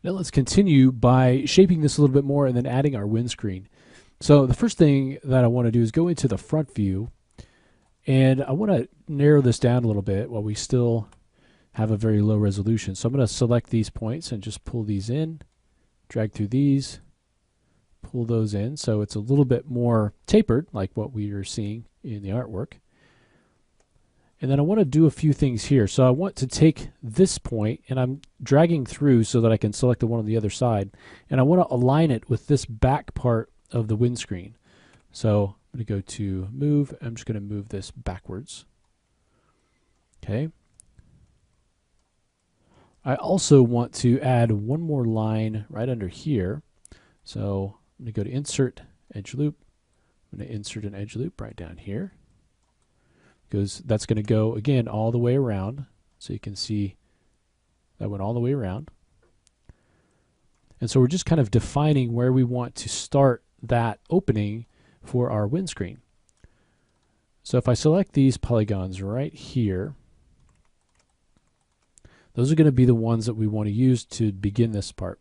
Now let's continue by shaping this a little bit more and then adding our windscreen. So the first thing that I want to do is go into the front view, and I want to narrow this down a little bit while we still have a very low resolution. So I'm going to select these points and just pull these in, drag through these, pull those in so it's a little bit more tapered like what we are seeing in the artwork. And then I want to do a few things here. So I want to take this point and I'm dragging through so that I can select the one on the other side. And I want to align it with this back part of the windscreen. So I'm going to go to move. I'm just going to move this backwards. Okay. I also want to add one more line right under here. So I'm going to go to insert edge loop. I'm going to insert an edge loop right down here, because that's going to go again all the way around. So you can see that went all the way around. And so we're just kind of defining where we want to start that opening for our windscreen. So if I select these polygons right here, those are going to be the ones that we want to use to begin this part.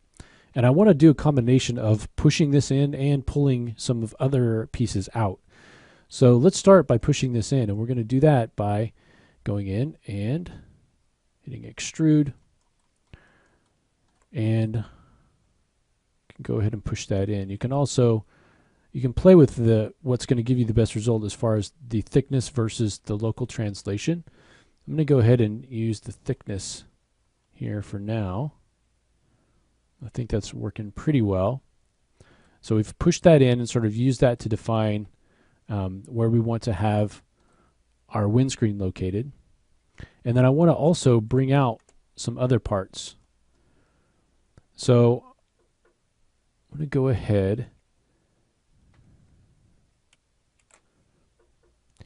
And I want to do a combination of pushing this in and pulling some of other pieces out. So let's start by pushing this in, and we're going to do that by going in and hitting extrude, and go ahead and push that in. You can also play with what's going to give you the best result as far as the thickness versus the local translation. I'm going to go ahead and use the thickness here for now. I think that's working pretty well. So we've pushed that in and sort of used that to define where we want to have our windscreen located. And then I want to also bring out some other parts. So I'm going to go ahead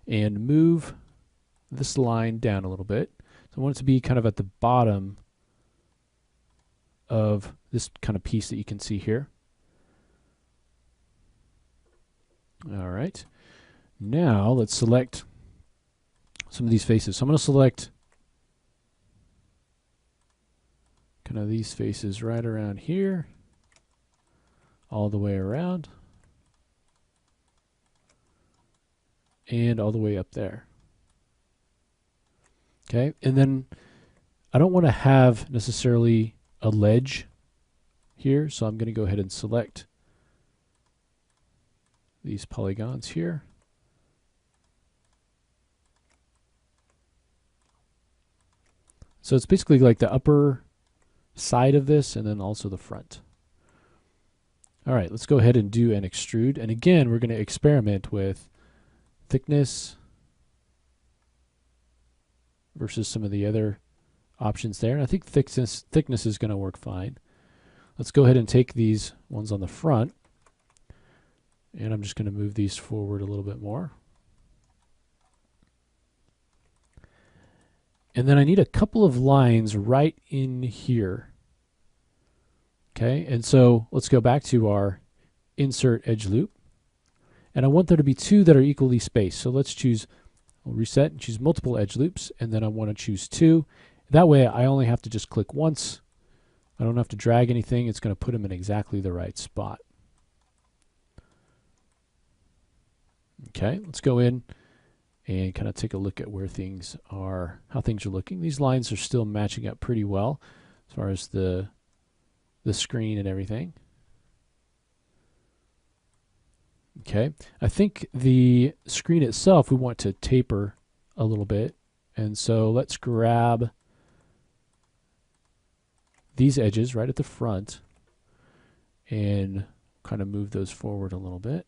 and move this line down a little bit. So I want it to be kind of at the bottom of this kind of piece that you can see here. All right. Now let's select some of these faces. So I'm going to select kind of these faces right around here, all the way around, and all the way up there. Okay, and then I don't want to have necessarily a ledge here, so I'm going to go ahead and select these polygons here. So it's basically like the upper side of this and then also the front. All right, let's go ahead and do an extrude. And again, we're going to experiment with thickness versus some of the other options there. And I think thickness is going to work fine. Let's go ahead and take these ones on the front, and I'm just going to move these forward a little bit more. And then I need a couple of lines right in here. Okay, and so let's go back to our insert edge loop. And I want there to be two that are equally spaced. So let's choose, I'll reset and choose multiple edge loops, and then I want to choose two. That way I only have to just click once. I don't have to drag anything. It's going to put them in exactly the right spot. Okay, let's go in and kind of take a look at where things are, how things are looking. These lines are still matching up pretty well as far as the screen and everything. Okay, I think the screen itself we want to taper a little bit, and so let's grab these edges right at the front and kind of move those forward a little bit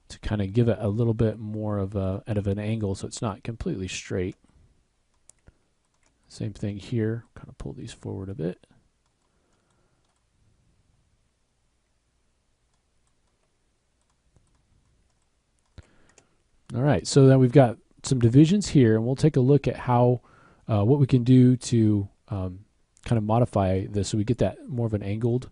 to kind of give it a little bit more of an angle so it's not completely straight. Same thing here, kind of pull these forward a bit. All right, so then we've got some divisions here, and we'll take a look at how what we can do to kind of modify this so we get that more of an angled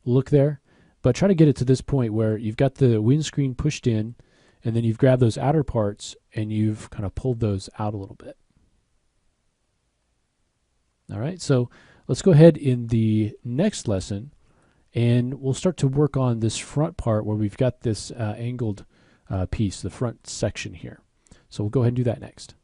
look there. But try to get it to this point where you've got the windscreen pushed in, and then you've grabbed those outer parts and you've kind of pulled those out a little bit. All right, so let's go ahead in the next lesson and we'll start to work on this front part where we've got this angled piece, the front section here. So we'll go ahead and do that next.